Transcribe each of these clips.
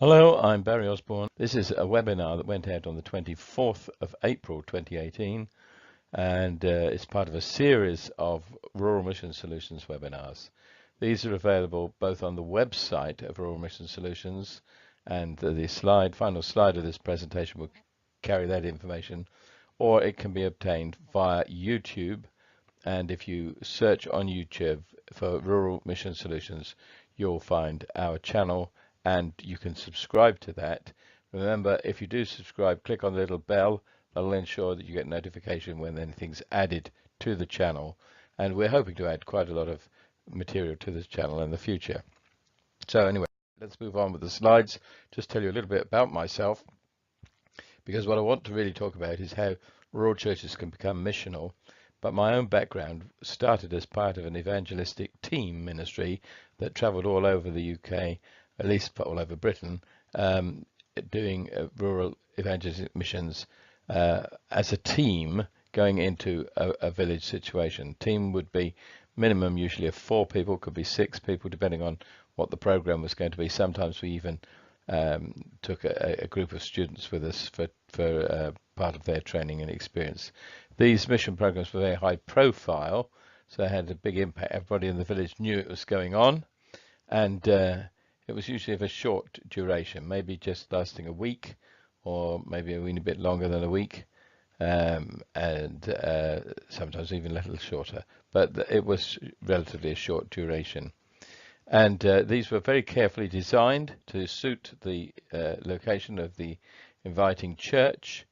Hello, I'm Barry Osborne. This is a webinar that went out on the 24th of April 2018, and it's part of a series of Rural Mission Solutions webinars. These are available both on the website of Rural Mission Solutions, and the final slide of this presentation will carry that information, or it can be obtained via YouTube. And if you search on YouTube for Rural Mission Solutions, you'll find our channel and you can subscribe to that. Remember, if you do subscribe, click on the little bell. That'll ensure that you get notification when anything's added to the channel. And we're hoping to add quite a lot of material to this channel in the future. So anyway, let's move on with the slides. Just tell you a little bit about myself, because what I want to really talk about is how rural churches can become missional. But my own background started as part of an evangelistic team ministry that traveled all over the UK, at least all over Britain, doing rural evangelistic missions as a team going into a village situation. Team would be minimum usually of 4 people, could be 6 people, depending on what the program was going to be. Sometimes we even took a group of students with us for part of their training and experience. These mission programs were very high profile, so they had a big impact. Everybody in the village knew it was going on, and it was usually of a short duration, maybe just lasting a week, or maybe a weeny bit longer than a week, and sometimes even a little shorter. But it was relatively a short duration. And these were very carefully designed to suit the location of the inviting church.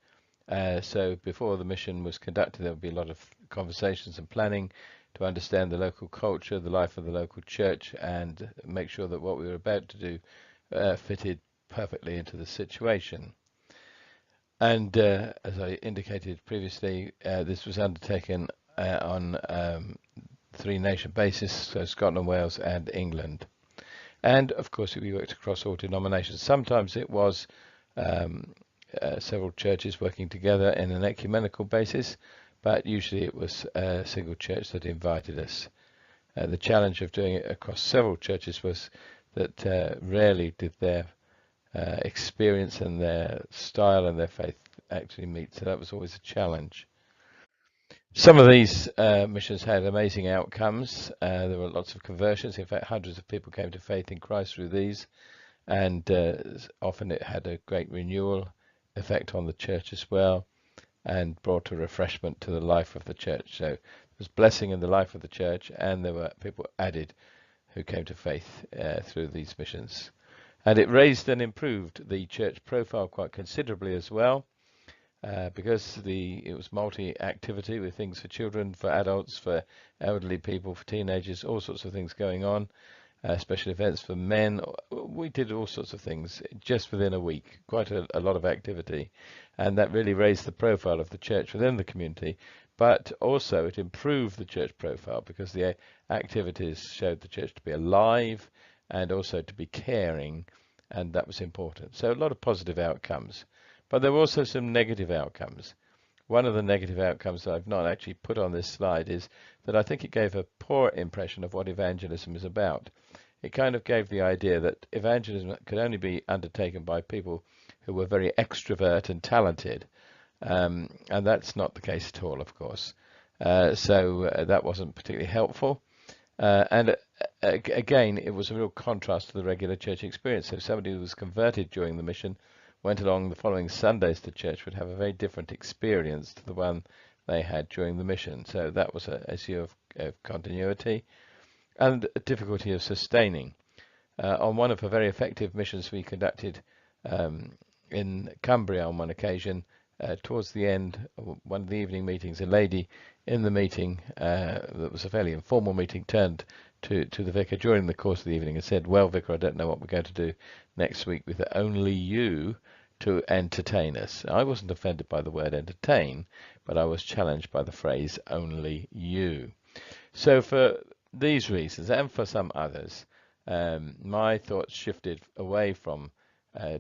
So before the mission was conducted, there would be a lot of conversations and planning to understand the local culture, the life of the local church, and make sure that what we were about to do fitted perfectly into the situation. And as I indicated previously, this was undertaken on 3-nation basis, so Scotland, Wales and England. And of course we worked across all denominations. Sometimes it was several churches working together in an ecumenical basis, but usually it was a single church that invited us. The challenge of doing it across several churches was that rarely did their experience and their style and their faith actually meet, so that was always a challenge. Some of these missions had amazing outcomes. There were lots of conversions. In fact, hundreds of people came to faith in Christ through these, and often it had a great renewal effect on the church as well, and brought a refreshment to the life of the church. So there was blessing in the life of the church, and there were people added who came to faith through these missions. And it raised and improved the church profile quite considerably as well. Because it was multi-activity with things for children, for adults, for elderly people, for teenagers, all sorts of things going on, special events for men. We did all sorts of things just within a week, quite a lot of activity, and that really raised the profile of the church within the community, but also it improved the church profile because the activities showed the church to be alive and also to be caring, and that was important. So a lot of positive outcomes. But there were also some negative outcomes. One of the negative outcomes that I've not actually put on this slide is that I think it gave a poor impression of what evangelism is about. It kind of gave the idea that evangelism could only be undertaken by people who were very extrovert and talented. And that's not the case at all, of course. So that wasn't particularly helpful. And again, it was a real contrast to the regular church experience. So somebody who was converted during the mission went along the following Sundays to church would have a very different experience to the one they had during the mission. So that was an issue of continuity and a difficulty of sustaining. On one of the very effective missions we conducted in Cumbria on one occasion, towards the end of one of the evening meetings, a lady in the meeting, that was a fairly informal meeting, turned to the vicar during the course of the evening and said, "Well, vicar, I don't know what we're going to do next week with only you to entertain us." I wasn't offended by the word entertain, but I was challenged by the phrase only you. So for these reasons and for some others, my thoughts shifted away from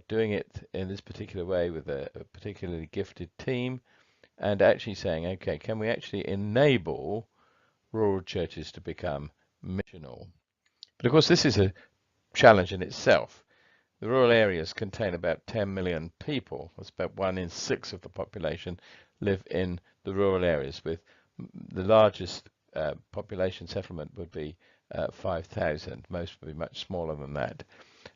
doing it in this particular way with a particularly gifted team and actually saying, okay, can we actually enable rural churches to become missional? But of course, this is a challenge in itself. The rural areas contain about 10 million people. That's about 1 in 6 of the population live in the rural areas, with the largest population settlement would be 5,000. Most would be much smaller than that.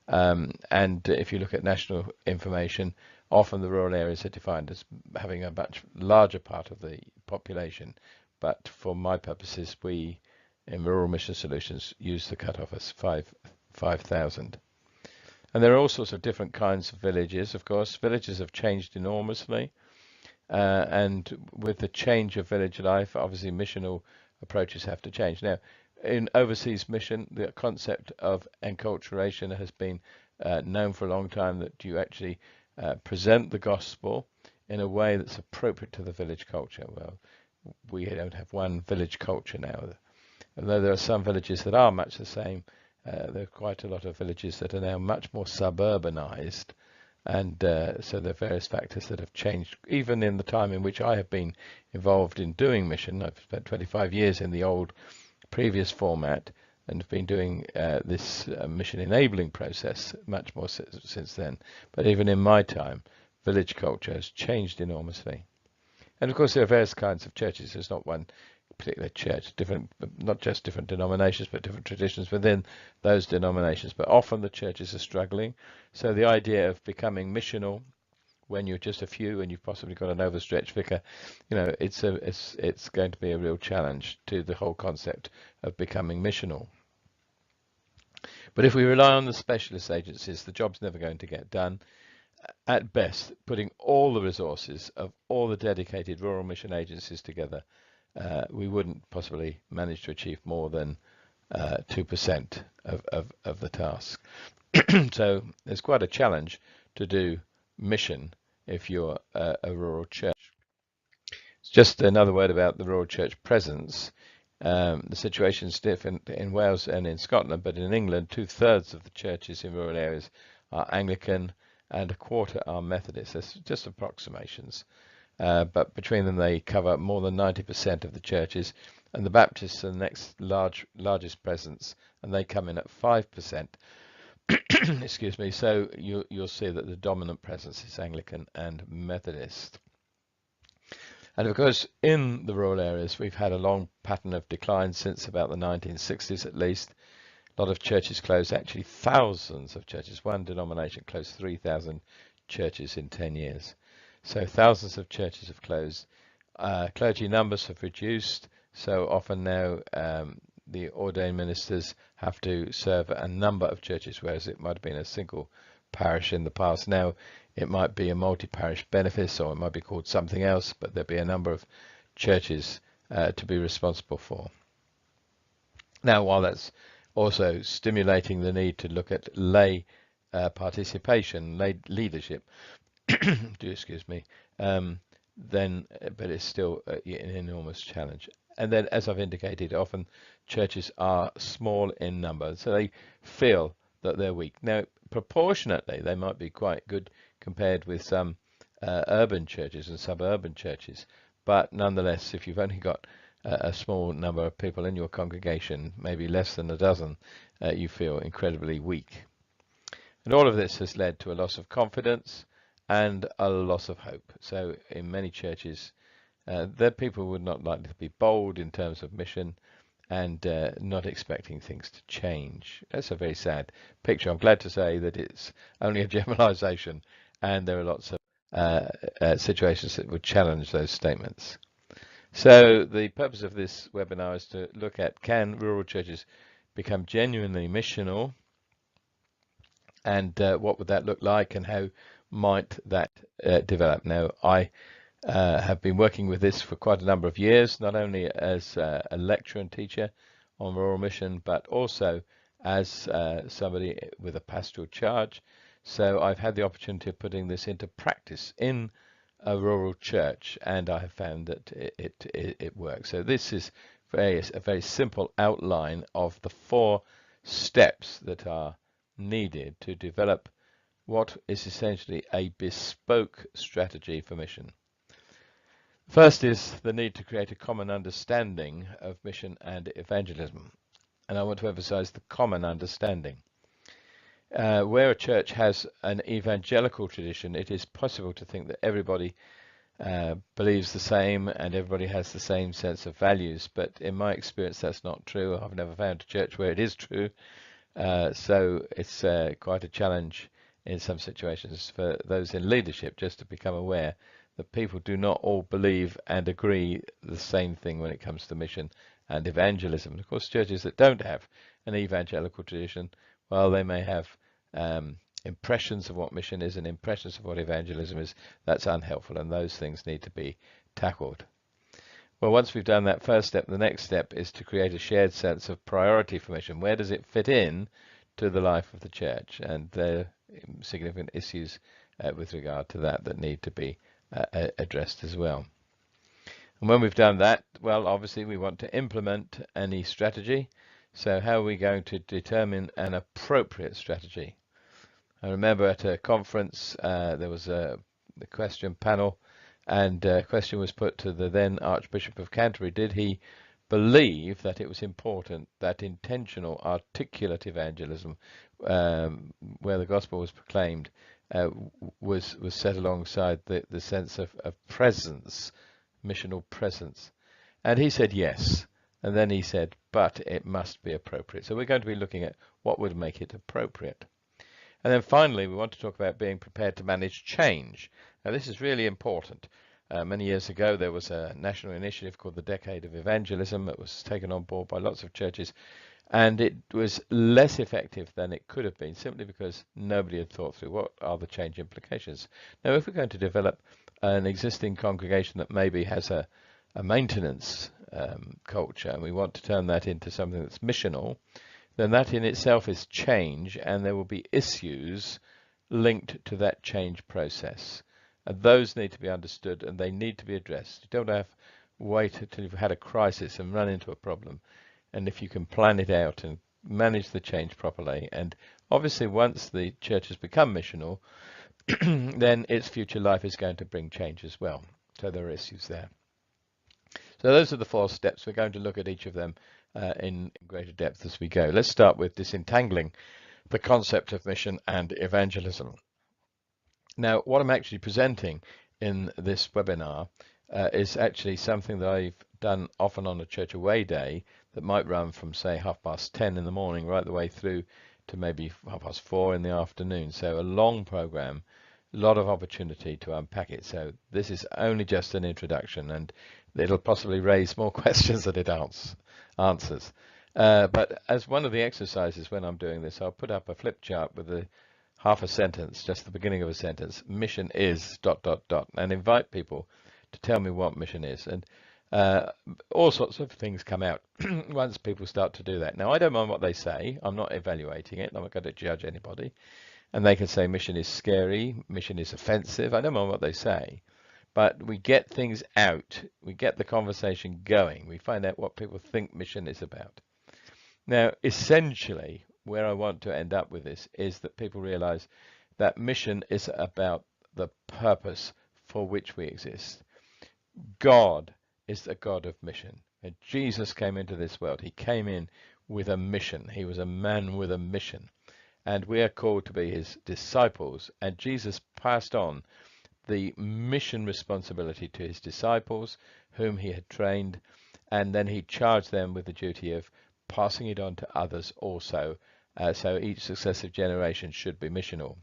And if you look at national information, often the rural areas are defined as having a much larger part of the population. But for my purposes, we in Rural Mission Solutions use the cutoff as 5,000. And there are all sorts of different kinds of villages, of course. Villages have changed enormously. And with the change of village life, obviously missional approaches have to change. Now, in overseas mission, the concept of enculturation has been known for a long time, that you actually present the gospel in a way that's appropriate to the village culture. Well, we don't have one village culture now. Although there are some villages that are much the same, there are quite a lot of villages that are now much more suburbanized. And so there are various factors that have changed, even in the time in which I have been involved in doing mission. I've spent 25 years in the old previous format and have been doing this mission enabling process much more since then. But even in my time, village culture has changed enormously. And of course, there are various kinds of churches. There's not one particular church, different, not just different denominations, but different traditions within those denominations. But often the churches are struggling. So the idea of becoming missional when you're just a few and you've possibly got an overstretched vicar, it's going to be a real challenge to the whole concept of becoming missional. But if we rely on the specialist agencies, the job's never going to get done. At best, putting all the resources of all the dedicated rural mission agencies together, we wouldn't possibly manage to achieve more than 2% of the task. So there's quite a challenge to do mission if you're a rural church. Just another word about the rural church presence. The situation is different in Wales and in Scotland, but in England, 2/3 of the churches in rural areas are Anglican and a quarter are Methodist. That's just approximations. But between them, they cover more than 90% of the churches, and the Baptists are the next largest presence, and they come in at 5%. Excuse me. So you'll see that the dominant presence is Anglican and Methodist. And of course, in the rural areas, we've had a long pattern of decline since about the 1960s at least. A lot of churches closed, actually thousands of churches. One denomination closed 3,000 churches in 10 years. So thousands of churches have closed. Clergy numbers have reduced. So often now the ordained ministers have to serve a number of churches, whereas it might have been a single parish in the past. Now it might be a multi-parish benefice, or it might be called something else, but there'll be a number of churches to be responsible for. Now, while that's also stimulating the need to look at lay participation, lay leadership, excuse me, but it's still an enormous challenge. And then, as I've indicated, often churches are small in number, so they feel that they're weak. Now, proportionately, they might be quite good compared with some urban churches and suburban churches, but nonetheless, if you've only got a small number of people in your congregation, maybe less than a dozen, you feel incredibly weak. And all of this has led to a loss of confidence and a loss of hope. So in many churches, the people would not likely to be bold in terms of mission and not expecting things to change. That's a very sad picture. I'm glad to say that it's only a generalization, and there are lots of situations that would challenge those statements. So the purpose of this webinar is to look at, can rural churches become genuinely missional, and what would that look like, and how might that develop? Now, I have been working with this for quite a number of years, not only as a lecturer and teacher on rural mission, but also as somebody with a pastoral charge. So I've had the opportunity of putting this into practice in a rural church, and I have found that it works. So this is a very simple outline of the 4 steps that are needed to develop what is essentially a bespoke strategy for mission. First is the need to create a common understanding of mission and evangelism, and I want to emphasize the common understanding. Where a church has an evangelical tradition, it is possible to think that everybody believes the same and everybody has the same sense of values. But in my experience, that's not true. I've never found a church where it is true. So it's quite a challenge in some situations for those in leadership just to become aware that people do not all believe and agree the same thing when it comes to mission and evangelism. And of course, churches that don't have an evangelical tradition, well, they may have impressions of what mission is and impressions of what evangelism is. That's unhelpful, and those things need to be tackled. Well, once we've done that first step, the next step is to create a shared sense of priority for mission. Where does it fit in to the life of the church? And there are significant issues with regard to that need to be addressed as well. And when we've done that, well, obviously we want to implement any strategy. So how are we going to determine an appropriate strategy? I remember at a conference there was the question panel, and a question was put to the then Archbishop of Canterbury. Did he believe that it was important that intentional, articulate evangelism, where the gospel was proclaimed, was set alongside the sense of presence, missional presence? And he said yes. And then he said, but it must be appropriate. So we're going to be looking at what would make it appropriate. And then finally, we want to talk about being prepared to manage change. Now, this is really important. Many years ago, there was a national initiative called the Decade of Evangelism that was taken on board by lots of churches, and it was less effective than it could have been simply because nobody had thought through what are the change implications. Now, if we're going to develop an existing congregation that maybe has a maintenance culture, and we want to turn that into something that's missional, then that in itself is change, and there will be issues linked to that change process. And those need to be understood, and they need to be addressed. You don't have to wait until you've had a crisis and run into a problem. And if you can plan it out and manage the change properly, and obviously once the church has become missional, then its future life is going to bring change as well. So there are issues there. So those are the 4 steps. We're going to look at each of them in greater depth as we go. Let's start with disentangling the concept of mission and evangelism. Now, what I'm actually presenting in this webinar is actually something that I've done often on a church away day that might run from, say, 10:30 in the morning right the way through to maybe 4:30 in the afternoon. So a long program, a lot of opportunity to unpack it. So this is only just an introduction, and it'll possibly raise more questions than it answers. But as one of the exercises when I'm doing this, I'll put up a flip chart with half a sentence, just the beginning of a sentence, mission is ... and invite people to tell me what mission is. And all sorts of things come out once people start to do that. Now, I don't mind what they say. I'm not evaluating it. I'm not going to judge anybody. And they can say mission is scary, mission is offensive. I don't mind what they say. But we get things out. We get the conversation going. We find out what people think mission is about. Now, essentially, where I want to end up with this is that people realize that mission is about the purpose for which we exist. God is the God of mission. And Jesus came into this world. He came in with a mission. He was a man with a mission. And we are called to be his disciples. And Jesus passed on the mission responsibility to his disciples, whom he had trained, and then he charged them with the duty of passing it on to others also. So each successive generation should be missional.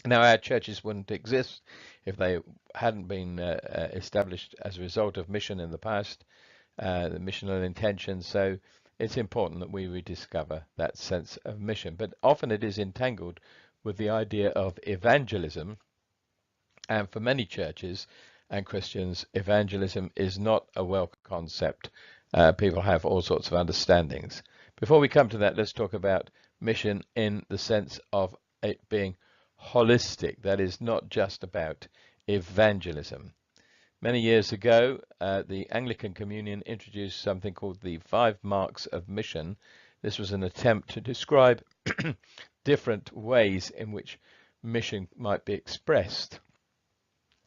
Now, our churches wouldn't exist if they hadn't been established as a result of mission in the past, the missional intention. So it's important that we rediscover that sense of mission. But often it is entangled with the idea of evangelism. And for many churches and Christians, evangelism is not a welcome concept. People have all sorts of understandings. Before we come to that, let's talk about mission in the sense of it being holistic. That is not just about evangelism. Many years ago, the Anglican Communion introduced something called the 5 Marks of Mission. This was an attempt to describe different ways in which mission might be expressed.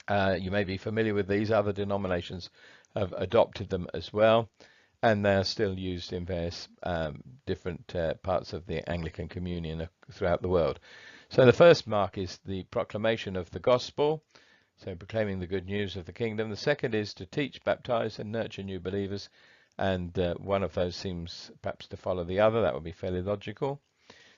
You may be familiar with these. Other denominations have adopted them as well. and they are still used in various different parts of the Anglican Communion throughout the world. So the first mark is the proclamation of the gospel, so proclaiming the good news of the kingdom. The second is to teach, baptize, and nurture new believers, and one of those seems perhaps to follow the other. That would be fairly logical.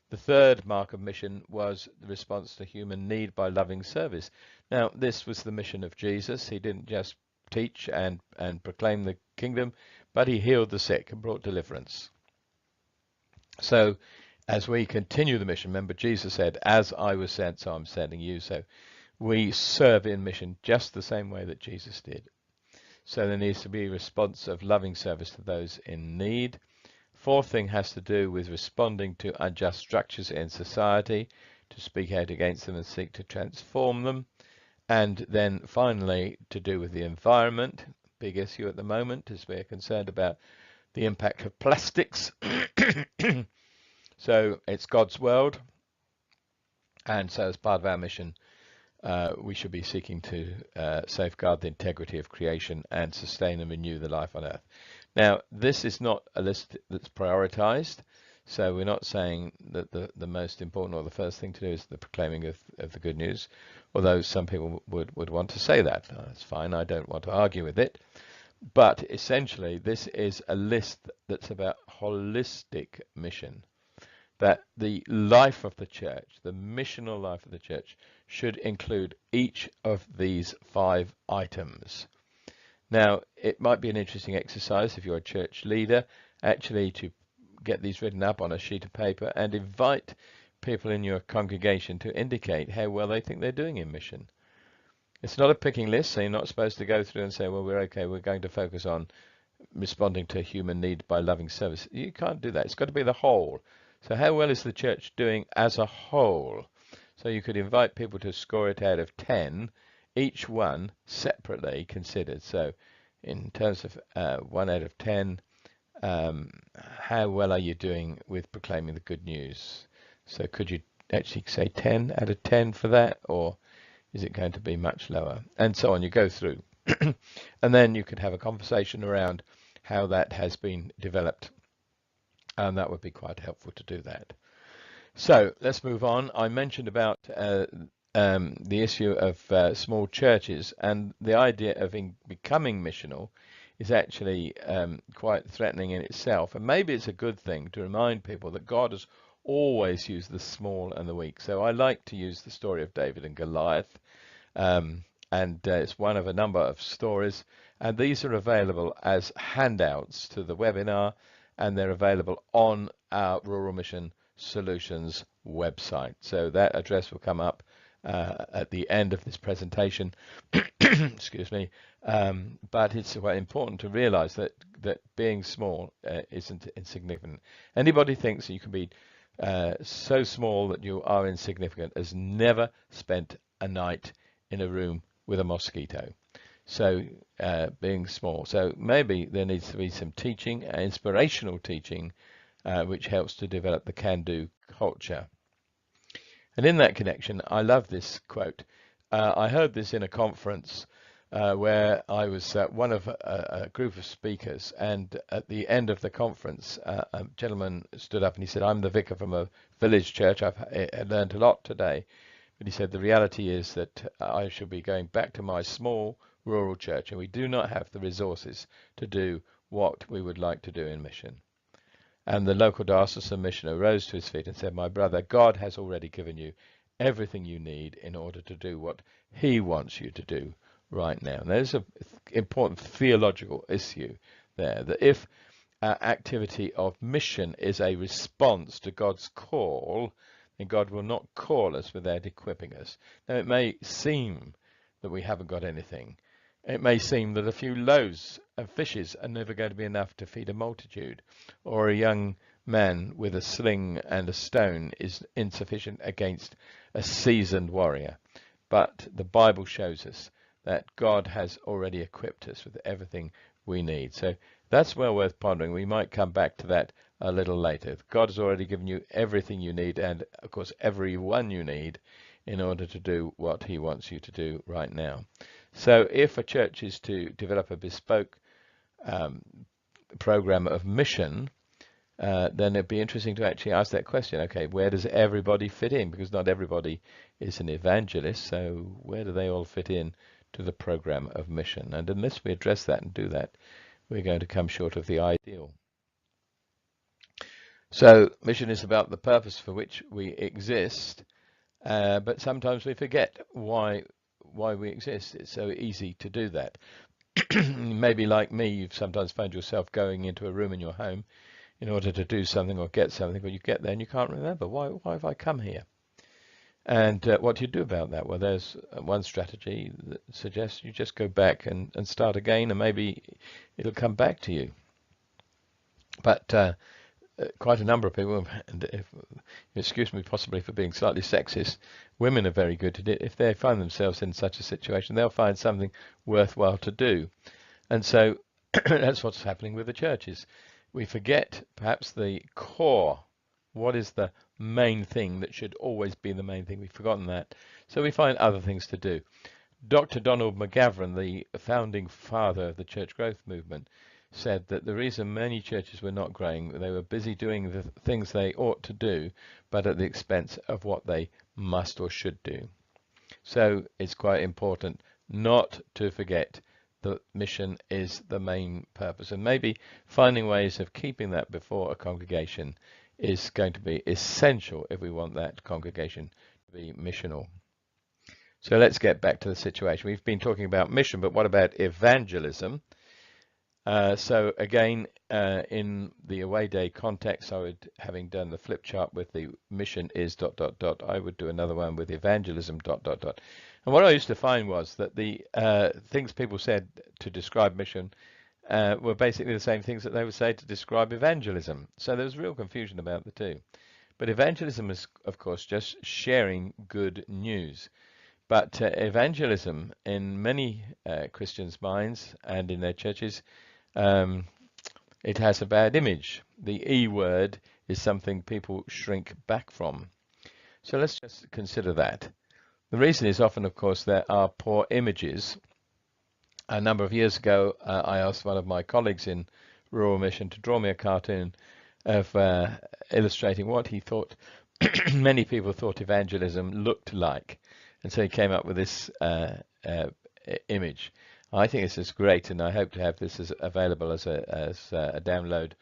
The third mark of mission was the response to human need by loving service. Now, this was the mission of Jesus. He didn't just teach and proclaim the kingdom, but he healed the sick and brought deliverance. So as we continue the mission, remember Jesus said, as I was sent, so I'm sending you. So we serve in mission just the same way that Jesus did. So there needs to be a response of loving service to those in need. Fourth thing has to do with responding to unjust structures in society, to speak out against them and seek to transform them. And then finally, to do with the environment. Big issue at the moment is we're concerned about the impact of plastics. So it's God's world, and so as part of our mission, we should be seeking to safeguard the integrity of creation and sustain and renew the life on earth. Now, this is not a list that's prioritized, so we're not saying that the most important or the first thing to do is the proclaiming of the good news, although some people would want to say that. That's fine, I don't want to argue with it. But essentially, this is a list that's about holistic mission, that the life of the church, the missional life of the church, should include each of these 5 items. Now, it might be an interesting exercise if you're a church leader, actually to get these written up on a sheet of paper and invite people in your congregation to indicate how well they think they're doing in mission. It's not a picking list, so you're not supposed to go through and say, well, we're okay, we're going to focus on responding to human need by loving service. You can't do that. It's got to be the whole. So how well is the church doing as a whole? So you could invite people to score it out of 10, each one separately considered. So in terms of 1 out of 10, how well are you doing with proclaiming the good news? So could you actually say 10 out of 10 for that, or is it going to be much lower? And so on, you go through. And then you could have a conversation around how that has been developed. And that would be quite helpful to do that. So let's move on. I mentioned about the issue of small churches, and the idea of becoming missional is actually quite threatening in itself. And maybe it's a good thing to remind people that God has always used the small and the weak. So I like to use the story of David and Goliath, and it's one of a number of stories, and these are available as handouts to the webinar, and they're available on our Rural Mission Solutions website. So that address will come up at the end of this presentation. Excuse me. But it's quite important to realize that being small isn't insignificant. Anybody thinks that you can be so small that you are insignificant has never spent a night in a room with a mosquito. So being small. So maybe there needs to be some teaching, inspirational teaching, which helps to develop the can-do culture. And in that connection, I love this quote. I heard this in a conference where I was one of a group of speakers, and at the end of the conference, a gentleman stood up and he said, I'm the vicar from a village church. I've learned a lot today. But he said, the reality is that I should be going back to my small rural church, and we do not have the resources to do what we would like to do in mission. And the local diocesan missioner rose to his feet and said, my brother, God has already given you everything you need in order to do what he wants you to do right now. And there's an important theological issue there, that if our activity of mission is a response to God's call, then God will not call us without equipping us. Now, it may seem that we haven't got anything. It may seem that a few loaves of fishes are never going to be enough to feed a multitude, or a young man with a sling and a stone is insufficient against a seasoned warrior. But the Bible shows us that God has already equipped us with everything we need. So that's well worth pondering. We might come back to that a little later. God has already given you everything you need, and of course everyone you need, in order to do what he wants you to do right now. So if a church is to develop a bespoke program of mission, then it'd be interesting to actually ask that question. Okay, where does everybody fit in? Because not everybody is an evangelist, so where do they all fit in to the program of mission? And unless we address that and do that, we're going to come short of the ideal. So mission is about the purpose for which we exist, but sometimes we forget why we exist. It's so easy to do that. Maybe like me, you've sometimes found yourself going into a room in your home in order to do something or get something, but you get there and you can't remember. Why have I come here? And what do you do about that? Well, there's one strategy that suggests you just go back and start again, and maybe it'll come back to you. But quite a number of people, and excuse me possibly for being slightly sexist, women are very good at it. If they find themselves in such a situation, they'll find something worthwhile to do. And so that's what's happening with the churches. We forget perhaps the core. What is the main thing that should always be the main thing? We've forgotten that. So we find other things to do. Dr. Donald McGavran, the founding father of the church growth movement, said that the reason many churches were not growing, they were busy doing the things they ought to do, but at the expense of what they must or should do. So it's quite important not to forget that mission is the main purpose, and maybe finding ways of keeping that before a congregation is going to be essential if we want that congregation to be missional. So let's get back to the situation. We've been talking about mission, but what about evangelism? So again, in the away day context, I would, having done the flip chart with the mission is ... I would do another one with evangelism ... And what I used to find was that the things people said to describe mission were basically the same things that they would say to describe evangelism. So there was real confusion about the two. But evangelism is, of course, just sharing good news. But evangelism, in many Christians' minds and in their churches, it has a bad image. The E word is something people shrink back from. So let's just consider that. The reason is often, of course, there are poor images. A number of years ago, I asked one of my colleagues in Rural Mission to draw me a cartoon of illustrating what he thought many people thought evangelism looked like. And so he came up with this image. I think this is great, and I hope to have this as available as a download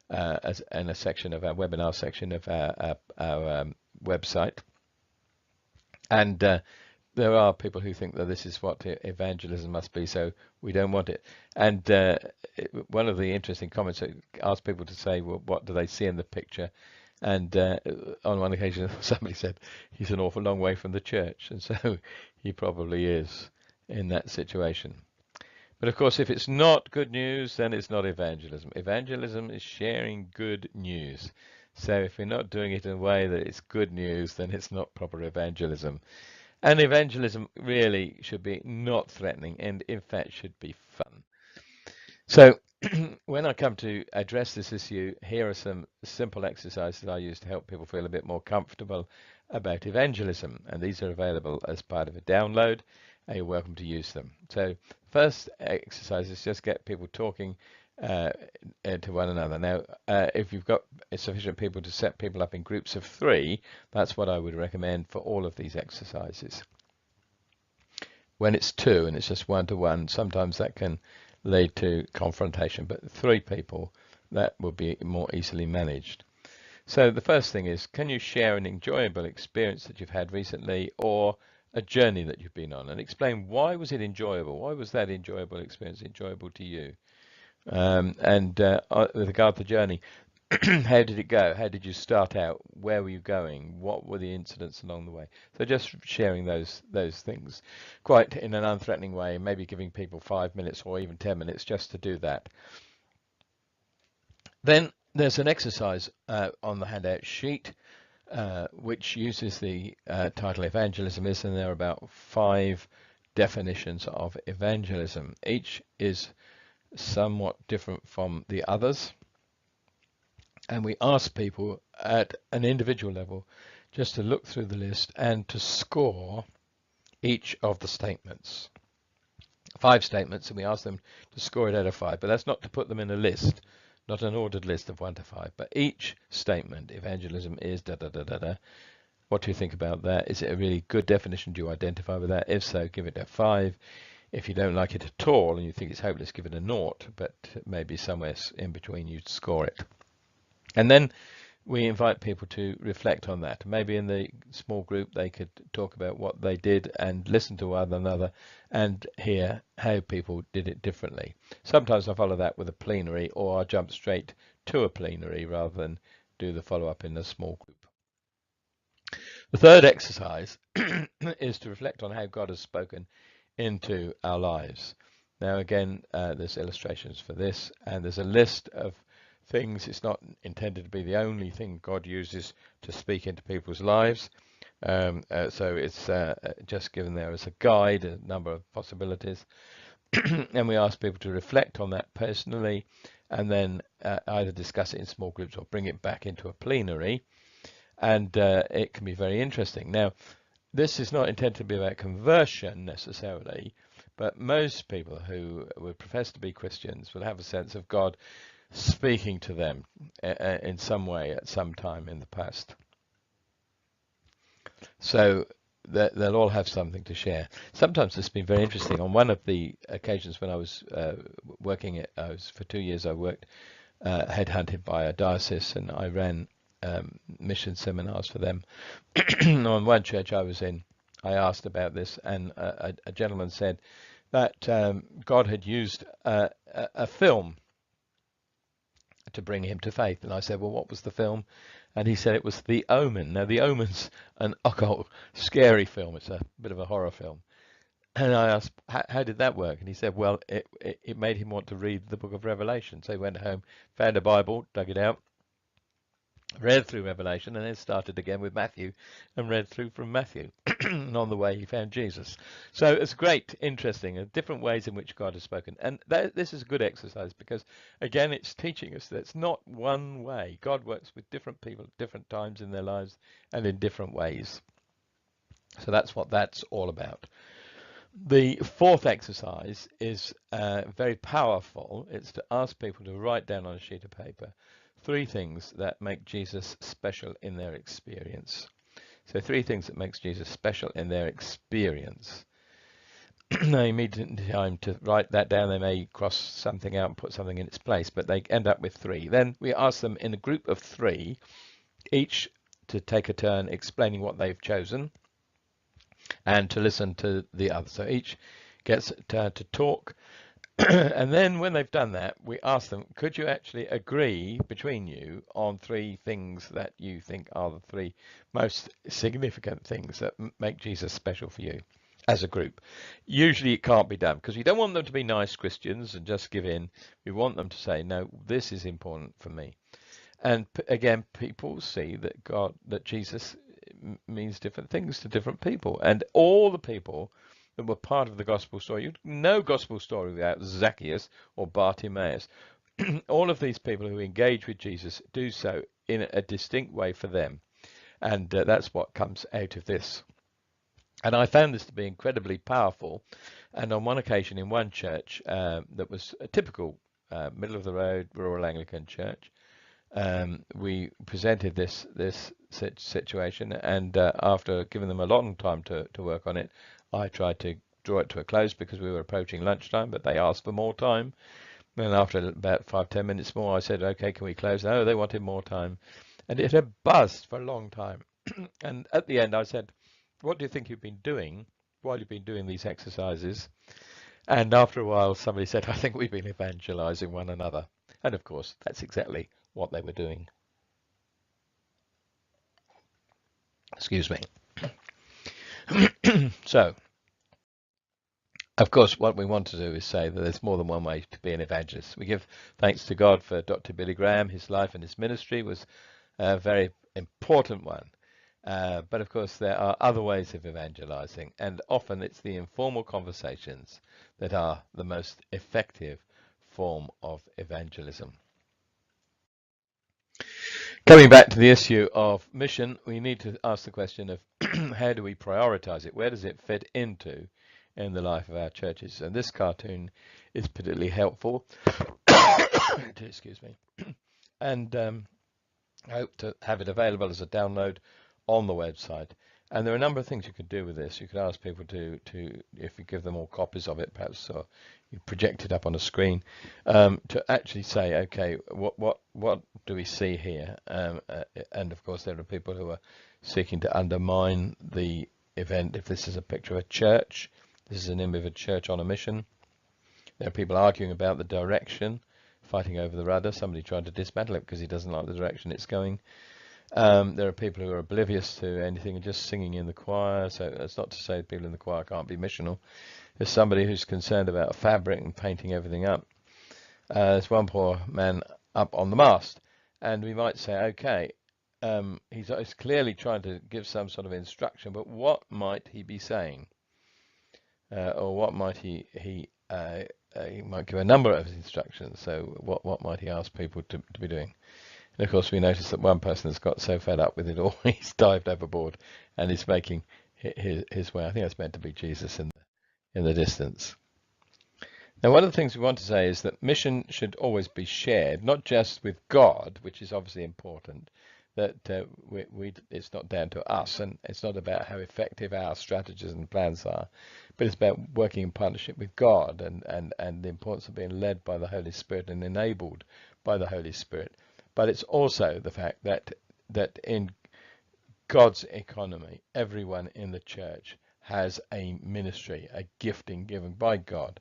as in a section of our webinar section of our website. And there are people who think that this is what evangelism must be, so we don't want it. And one of the interesting comments asked people to say, well, what do they see in the picture? And on one occasion, somebody said, he's an awful long way from the church. And so he probably is in that situation. But of course, if it's not good news, then it's not evangelism. Evangelism is sharing good news. So if we're not doing it in a way that it's good news, then it's not proper evangelism. And evangelism really should be not threatening, and in fact should be fun. So when I come to address this issue, here are some simple exercises I use to help people feel a bit more comfortable about evangelism. And these are available as part of a download. You're welcome to use them. So first exercise is just get people talking to one another. Now, if you've got sufficient people to set people up in groups of 3, that's what I would recommend for all of these exercises. When it's 2 and it's just 1-to-1, sometimes that can lead to confrontation, but 3 people, that will be more easily managed. So the first thing is, can you share an enjoyable experience that you've had recently, or a journey that you've been on, and explain why was it enjoyable? Why was that enjoyable experience enjoyable to you? With regard to the journey, how did it go? How did you start out? Where were you going? What were the incidents along the way? So just sharing those things quite in an unthreatening way, maybe giving people 5 minutes or even 10 minutes just to do that. Then there's an exercise on the handout sheet which uses the title Evangelism is, and there are about 5 definitions of evangelism. Each is somewhat different from the others, and we ask people at an individual level just to look through the list and to score each of the statements. 5 statements, and we ask them to score it out of 5. But that's not to put them in a list, not an ordered list of 1 to 5. But each statement, evangelism is da da da da da. What do you think about that? Is it a really good definition? Do you identify with that? If so, give it a 5. If you don't like it at all and you think it's hopeless, give it a 0. But maybe somewhere in between you'd score it. And then we invite people to reflect on that. Maybe in the small group they could talk about what they did and listen to one another and hear how people did it differently. Sometimes I follow that with a plenary, or I jump straight to a plenary rather than do the follow-up in a small group. The third exercise is to reflect on how God has spoken into our lives. Now again, there's illustrations for this, and there's a list of things. It's not intended to be the only thing God uses to speak into people's lives. So it's just given there as a guide, a number of possibilities. And we ask people to reflect on that personally, and then either discuss it in small groups or bring it back into a plenary. And it can be very interesting. Now, this is not intended to be about conversion necessarily, but most people who would profess to be Christians will have a sense of God speaking to them in some way at some time in the past. So they'll all have something to share. Sometimes it's been very interesting. On one of the occasions when I was working, for 2 years I worked headhunted by a diocese, and I ran mission seminars for them. On one church I was in, I asked about this, and a gentleman said that God had used a film to bring him to faith. And I said, well, what was the film? And he said it was The Omen. Now, The Omen's an occult, scary film. It's a bit of a horror film. And I asked, how did that work? And he said, well, it made him want to read the book of Revelation. So he went home, found a Bible, dug it out, read through Revelation, and then started again with Matthew and read through from Matthew. And on the way he found Jesus. So it's great, interesting, different ways in which God has spoken. And this is a good exercise because, again, it's teaching us that it's not one way. God works with different people at different times in their lives and in different ways. So that's what that's all about. The fourth exercise is very powerful. It's to ask people to write down on a sheet of paper 3 things that make Jesus special in their experience. So 3 things that makes Jesus special in their experience. Now you need time to write that down. They may cross something out and put something in its place, but they end up with 3. Then we ask them in a group of 3, each to take a turn explaining what they've chosen and to listen to the other. So each gets a turn to talk. And then when they've done that, we ask them, could you actually agree between you on 3 things that you think are the 3 most significant things that make Jesus special for you as a group? Usually it can't be done because we don't want them to be nice Christians and just give in. We want them to say, no, this is important for me. And again, people see that Jesus means different things to different people. And all the people that were part of the gospel story. No gospel story without Zacchaeus or Bartimaeus. All of these people who engage with Jesus do so in a distinct way for them. And that's what comes out of this. And I found this to be incredibly powerful. And on one occasion in one church that was a typical middle of the road rural Anglican church, we presented this situation, and after giving them a long time to work on it, I tried to draw it to a close because we were approaching lunchtime, but they asked for more time. And after about 5-10 minutes more, I said, okay, can we close? No, they wanted more time. And it had buzzed for a long time. And at the end, I said, what do you think you've been doing while you've been doing these exercises? And after a while, somebody said, I think we've been evangelizing one another. And of course, that's exactly what they were doing. Excuse me. So, of course, what we want to do is say that there's more than one way to be an evangelist. We give thanks to God for Dr. Billy Graham. His life and his ministry was a very important one. But of course, there are other ways of evangelizing, and often it's the informal conversations that are the most effective form of evangelism. Coming back to the issue of mission, we need to ask the question of how do we prioritize it? Where does it fit into in the life of our churches. And this cartoon is particularly helpful. Excuse me. And I hope to have it available as a download on the website. And there are a number of things you could do with this. You could ask people to if you give them all copies of it, perhaps, or you project it up on a screen, to actually say, okay, what do we see here? And of course, there are people who are seeking to undermine the event. If this is a picture of a church, this is an image of a church on a mission. There are people arguing about the direction, fighting over the rudder. Somebody trying to dismantle it because he doesn't like the direction it's going. There are people who are oblivious to anything and just singing in the choir. So that's not to say people in the choir can't be missional. There's somebody who's concerned about fabric and painting everything up. There's one poor man up on the mast, and we might say, okay, he's clearly trying to give some sort of instruction, but what might he be saying? Or what might he might give a number of instructions. So what might he ask people to be doing? And of course, we notice that one person has got so fed up with it all, he's dived overboard and is making his way. I think that's meant to be Jesus in the distance. Now, one of the things we want to say is that mission should always be shared, not just with God, which is obviously important, that it's not down to us, and it's not about how effective our strategies and plans are, but it's about working in partnership with God, and the importance of being led by the Holy Spirit and enabled by the Holy Spirit. But it's also the fact that in God's economy, everyone in the church has a ministry, a gifting given by God.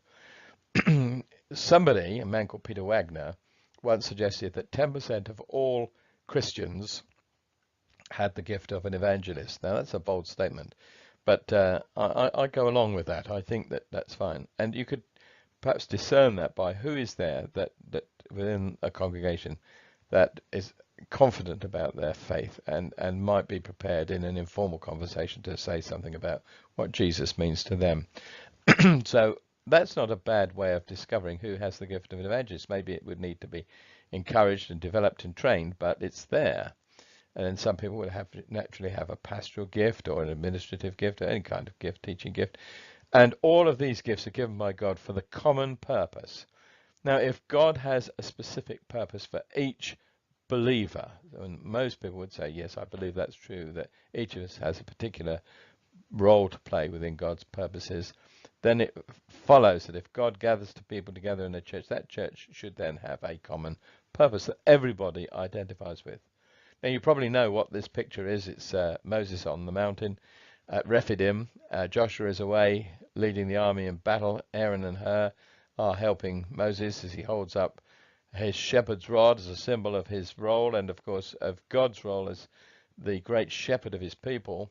Somebody, a man called Peter Wagner, once suggested that 10% of all Christians had the gift of an evangelist. Now, that's a bold statement, but I go along with that. I think that's fine. And you could perhaps discern that by who is there that within a congregation that is confident about their faith and might be prepared in an informal conversation to say something about what Jesus means to them. So that's not a bad way of discovering who has the gift of an evangelist. Maybe it would need to be encouraged and developed and trained, but it's there. And then some people would naturally have a pastoral gift or an administrative gift or any kind of gift, teaching gift. And all of these gifts are given by God for the common purpose. Now, if God has a specific purpose for each believer, and most people would say, yes, I believe that's true, that each of us has a particular role to play within God's purposes, then it follows that if God gathers people together in a church, that church should then have a common purpose that everybody identifies with. Now, you probably know what this picture is. It's Moses on the mountain at Rephidim. Joshua is away leading the army in battle. Aaron and Hur are helping Moses as he holds up his shepherd's rod as a symbol of his role and, of course, of God's role as the great shepherd of his people.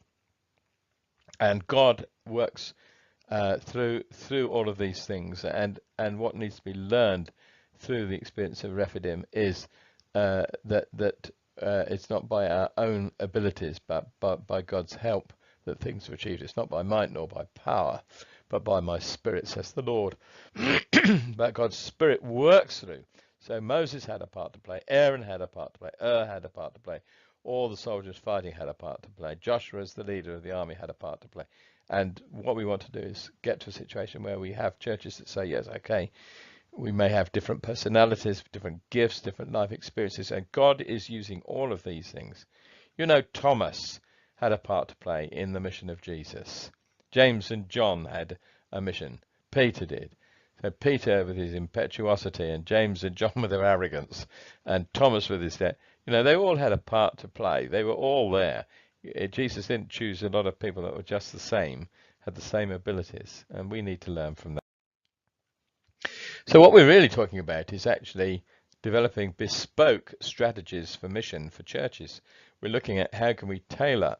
And God works through all of these things. And what needs to be learned through the experience of Rephidim is that it's not by our own abilities, but by God's help that things are achieved. It's not by might nor by power, but by my spirit, says the Lord. But God's spirit works through. So Moses had a part to play. Aaron had a part to play. Had a part to play. All the soldiers fighting had a part to play. Joshua, as the leader of the army, had a part to play. And what we want to do is get to a situation where we have churches that say, yes, okay, we may have different personalities, different gifts, different life experiences, and God is using all of these things. You know, Thomas had a part to play in the mission of Jesus. James and John had a mission. Peter did. So Peter with his impetuosity, and James and John with their arrogance, and Thomas with his debt. You know, they all had a part to play. They were all there. Jesus didn't choose a lot of people that were just the same, had the same abilities, and we need to learn from that. So what we're really talking about is actually developing bespoke strategies for mission for churches. We're looking at how can we tailor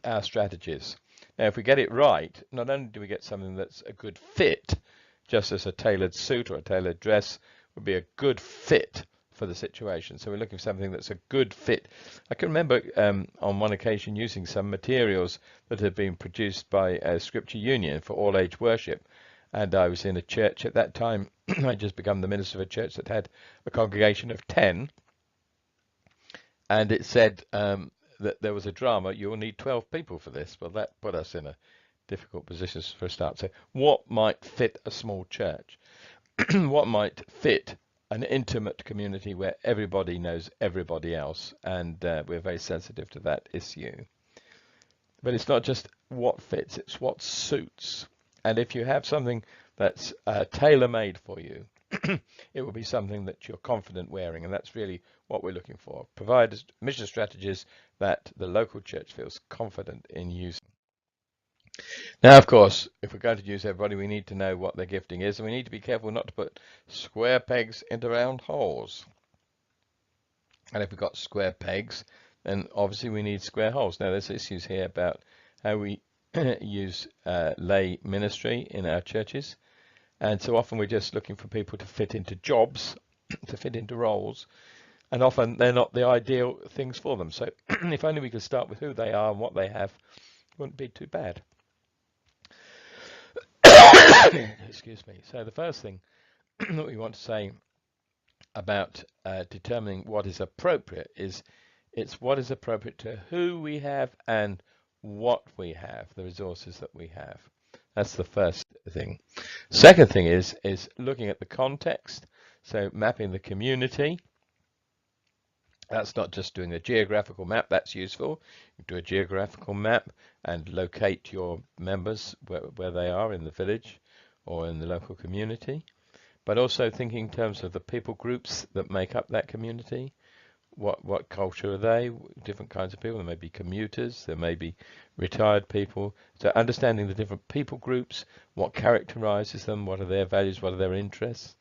our strategies. Now, if we get it right, not only do we get something that's a good fit, just as a tailored suit or a tailored dress would be a good fit for the situation. So we're looking for something that's a good fit. I can remember on one occasion using some materials that had been produced by Scripture Union for all-age worship. And I was in a church at that time. I'd just become the minister of a church that had a congregation of 10. And it said that there was a drama. You'll need 12 people for this. Well, that put us in a difficult positions for a start. So what might fit a small church? What might fit an intimate community where everybody knows everybody else, and we're very sensitive to that issue. But it's not just what fits, it's what suits. And if you have something that's tailor-made for you, it will be something that you're confident wearing, and that's really what we're looking for. Provide mission strategies that the local church feels confident in using. Now, of course, if we're going to use everybody, we need to know what their gifting is, and we need to be careful not to put square pegs into round holes. And if we've got square pegs, then obviously we need square holes. Now, there's issues here about how we use lay ministry in our churches. And so often we're just looking for people to fit into jobs, to fit into roles. And often they're not the ideal things for them. So if only we could start with who they are and what they have, it wouldn't be too bad. Excuse me. So the first thing that we want to say about determining what is appropriate is it's what is appropriate to who we have and what we have, the resources that we have. That's the first thing. Second thing is looking at the context, so mapping the community. That's not just doing a geographical map, that's useful. You do a geographical map and locate your members where they are in the village or in the local community, but also thinking in terms of the people groups that make up that community. What culture are they? Different kinds of people. There may be commuters, there may be retired people. So understanding the different people groups, what characterizes them, what are their values, what are their interests.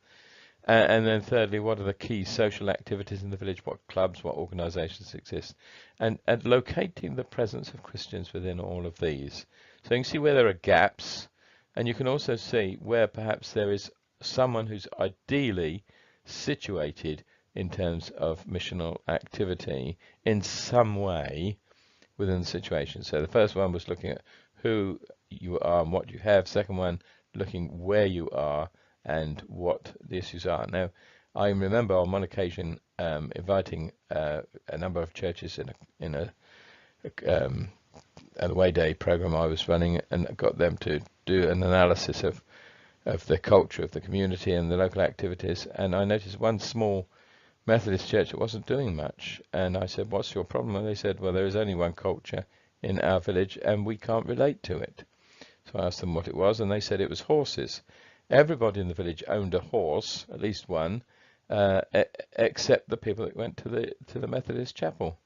And then thirdly, what are the key social activities in the village, what clubs, what organizations exist, and locating the presence of Christians within all of these. So you can see where there are gaps, and you can also see where perhaps there is someone who's ideally situated in terms of missional activity in some way within the situation. So the first one was looking at who you are and what you have. Second one, looking where you are and what the issues are. Now, I remember on one occasion inviting a number of churches in a away day program I was running, and got them to do an analysis of the culture of the community and the local activities. And I noticed one small Methodist church that wasn't doing much, and I said, what's your problem? And they said, well, there is only one culture in our village and we can't relate to it. So I asked them what it was, and they said it was horses. Everybody in the village owned a horse, at least one, except the people that went to the Methodist chapel.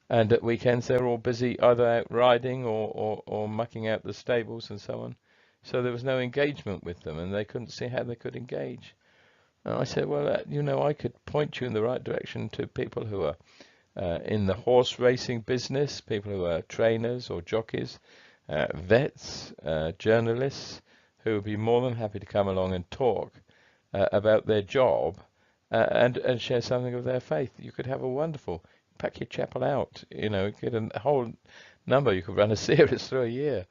And at weekends they were all busy either out riding or mucking out the stables and so on. So there was no engagement with them, and they couldn't see how they could engage. And I said, well, you know, I could point you in the right direction to people who are in the horse racing business, people who are trainers or jockeys, vets, journalists, who would be more than happy to come along and talk about their job and share something of their faith. You could have a wonderful, pack your chapel out, you know, get a whole number. You could run a series through a year.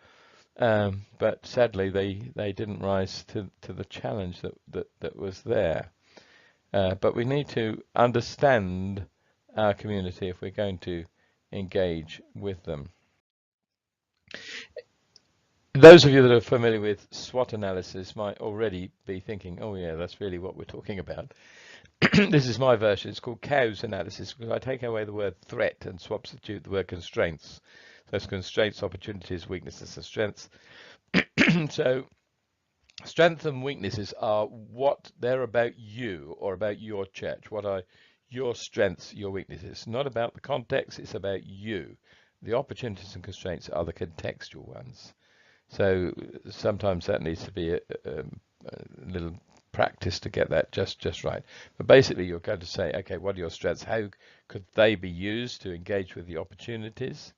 But sadly, they didn't rise to the challenge that was there. But we need to understand our community if we're going to engage with them. Those of you that are familiar with SWOT analysis might already be thinking, oh yeah, that's really what we're talking about. This is my version. It's called COWS analysis, because I take away the word threat and substitute the word constraints. So it's constraints, opportunities, weaknesses, and strengths. So strengths and weaknesses are what they're about you or about your church. What are your strengths, your weaknesses? Not about the context, it's about you. The opportunities and constraints are the contextual ones. So sometimes that needs to be a little practice to get that just right. But basically you're going to say, okay, what are your strengths? How could they be used to engage with the opportunities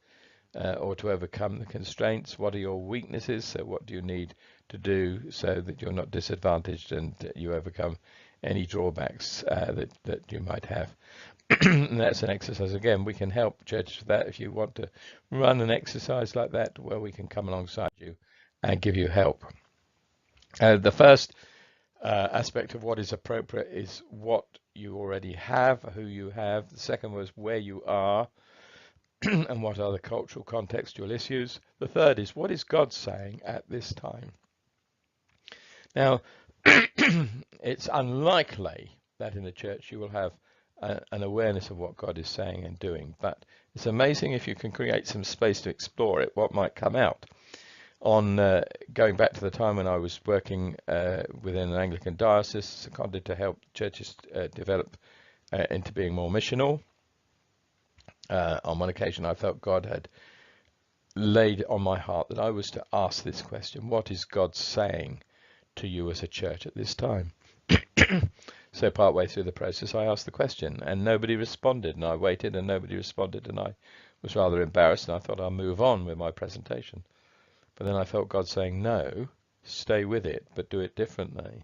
or to overcome the constraints? What are your weaknesses? So what do you need to do so that you're not disadvantaged and you overcome any drawbacks that you might have? And that's an exercise. Again, we can help churches with that. If you want to run an exercise like that, well, we can come alongside you and give you help. The first aspect of what is appropriate is what you already have, who you have. The second was where you are. and what are the cultural contextual issues. The third is, what is God saying at this time? Now, it's unlikely that in a church you will have an awareness of what God is saying and doing, but it's amazing if you can create some space to explore it, what might come out. On going back to the time when I was working within an Anglican diocese, seconded to help churches develop into being more missional. On one occasion I felt God had laid on my heart that I was to ask this question: what is God saying to you as a church at this time? So partway through the process I asked the question and nobody responded, and I waited and nobody responded, and I was rather embarrassed, and I thought I'll move on with my presentation. But then I felt God saying, no, stay with it, but do it differently.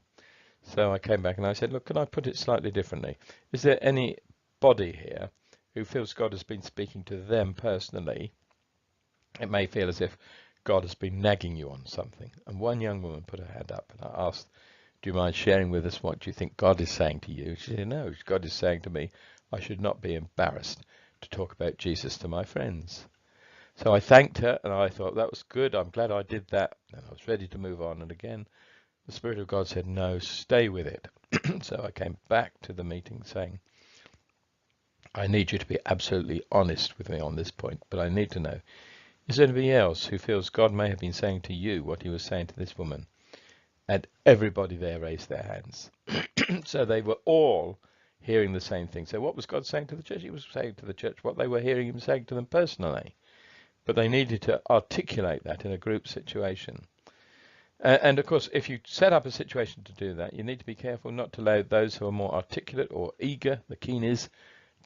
So I came back and I said, look, can I put it slightly differently? Is there anybody here who feels God has been speaking to them personally? It may feel as if God has been nagging you on something. And one young woman put her hand up, and I asked, do you mind sharing with us what you think God is saying to you? She said, no, God is saying to me, I should not be embarrassed to talk about Jesus to my friends. So I thanked her, and I thought that was good. I'm glad I did that. And I was ready to move on. And again, the Spirit of God said, no, stay with it. So I came back to the meeting saying, I need you to be absolutely honest with me on this point, but I need to know, is there anybody else who feels God may have been saying to you what he was saying to this woman? And everybody there raised their hands. So they were all hearing the same thing. So what was God saying to the church? He was saying to the church what they were hearing him saying to them personally. But they needed to articulate that in a group situation. And of course, if you set up a situation to do that, you need to be careful not to allow those who are more articulate or eager, the keen is,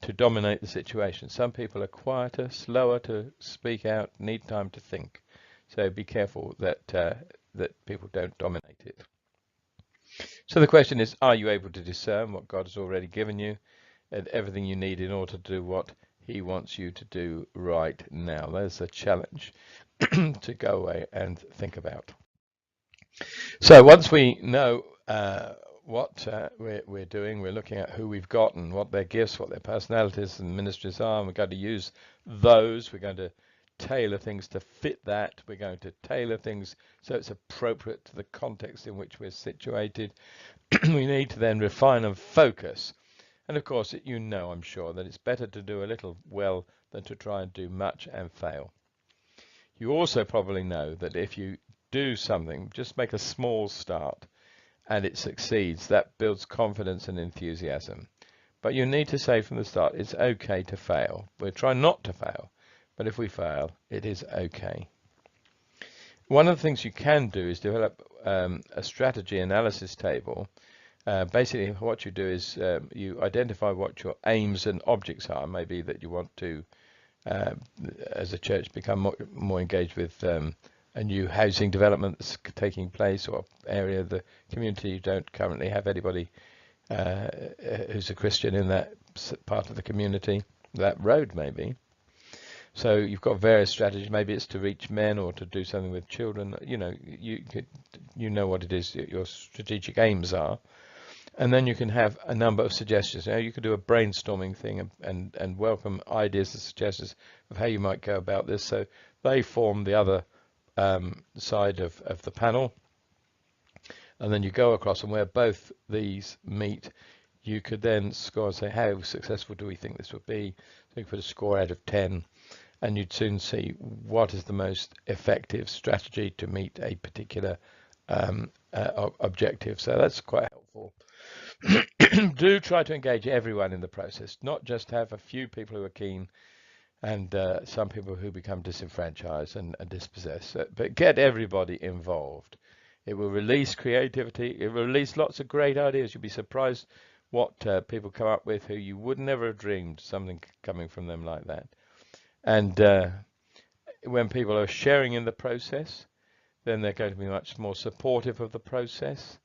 to dominate the situation. Some people are quieter, slower to speak out, need time to think. So be careful that that people don't dominate it. So the question is, are you able to discern what God has already given you and everything you need in order to do what he wants you to do right now? There's a challenge to go away and think about. So once we know what we're doing, we're looking at who we've got and what their gifts, what their personalities and ministries are, and we're going to use those. We're going to tailor things to fit that. We're going to tailor things so it's appropriate to the context in which we're situated. We need to then refine and focus. And of course, you know, I'm sure, that it's better to do a little well than to try and do much and fail. You also probably know that if you do something, just make a small start, and it succeeds, that builds confidence and enthusiasm. But you need to say from the start, it's okay to fail. We'll try not to fail, but if we fail, it is okay. One of the things you can do is develop a strategy analysis table. Basically, what you do is you identify what your aims and objects are. Maybe that you want to, as a church, become more engaged with a new housing development that's taking place, or area of the community you don't currently have anybody who's a Christian in that part of the community, that road maybe. So you've got various strategies. Maybe it's to reach men or to do something with children. You know, you know what it is your strategic aims are. And then you can have a number of suggestions. You know, you could do a brainstorming thing and welcome ideas and suggestions of how you might go about this. So they form the other side of the panel. And then you go across, and where both these meet, you could then score and say, how successful do we think this would be? So you put a score out of 10, and you'd soon see what is the most effective strategy to meet a particular objective. So that's quite helpful. Do try to engage everyone in the process, not just have a few people who are keen and some people who become disenfranchised and dispossessed, but get everybody involved. It will release creativity. It will release lots of great ideas. You'll be surprised what people come up with who you would never have dreamed something coming from them like that. And when people are sharing in the process, then they're going to be much more supportive of the process,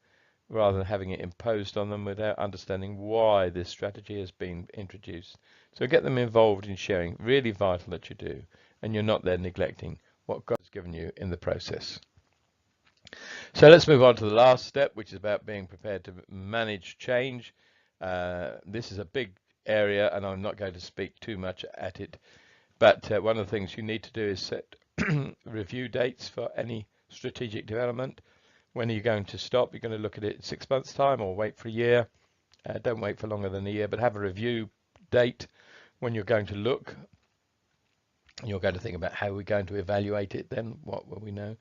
rather than having it imposed on them without understanding why this strategy has been introduced. So get them involved in sharing. Really vital that you do, and you're not there neglecting what God has given you in the process. So let's move on to the last step, which is about being prepared to manage change. This is a big area, and I'm not going to speak too much at it. But one of the things you need to do is set review dates for any strategic development. When are you going to stop? You're going to look at it in 6 months' time or wait for a year. Don't wait for longer than a year, but have a review date when you're going to look. You're going to think about how we're going to evaluate it then. What will we know?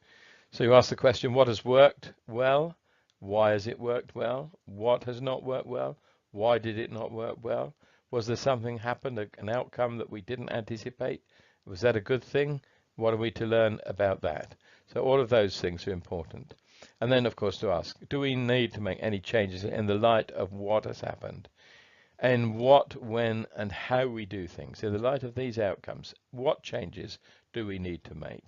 So you ask the question, what has worked well? Why has it worked well? What has not worked well? Why did it not work well? Was there something happened, an outcome that we didn't anticipate? Was that a good thing? What are we to learn about that? So all of those things are important. And then, of course, to ask, do we need to make any changes in the light of what has happened? And what, when, and how we do things. In the light of these outcomes, what changes do we need to make?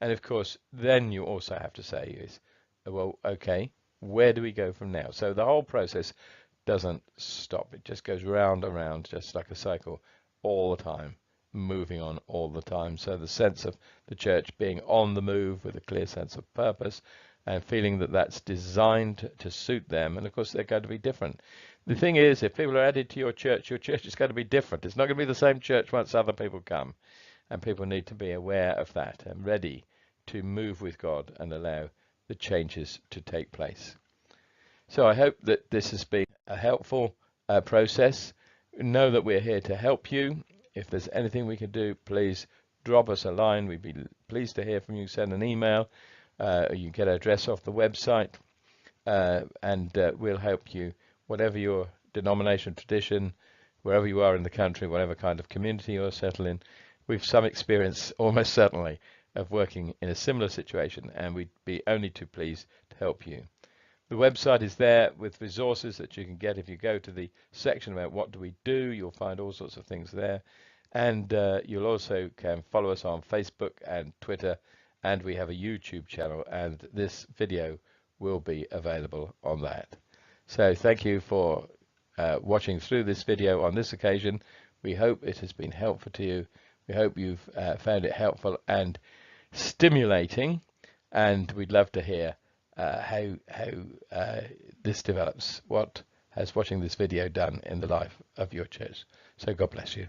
And of course, then you also have to say is, well, okay, where do we go from now? So the whole process doesn't stop. It just goes round and round, just like a cycle, all the time, moving on all the time. So the sense of the church being on the move with a clear sense of purpose and feeling that that's designed to suit them. And of course, they're going to be different. The thing is, if people are added to your church is going to be different. It's not going to be the same church once other people come. And people need to be aware of that and ready to move with God and allow the changes to take place. So I hope that this has been a helpful process. Know that we're here to help you. If there's anything we can do, please drop us a line. We'd be pleased to hear from you. Send an email. You can get our address off the website, and we'll help you, whatever your denomination, tradition, wherever you are in the country, whatever kind of community you're settled in. We've some experience, almost certainly, of working in a similar situation, and we'd be only too pleased to help you. The website is there with resources that you can get. If you go to the section about what do we do, you'll find all sorts of things there. And you'll also can follow us on Facebook and Twitter, and we have a YouTube channel, and this video will be available on that. So thank you for watching through this video on this occasion. We hope it has been helpful to you. We hope you've found it helpful and stimulating, and we'd love to hear how this develops. What has watching this video done in the life of your church? So God bless you.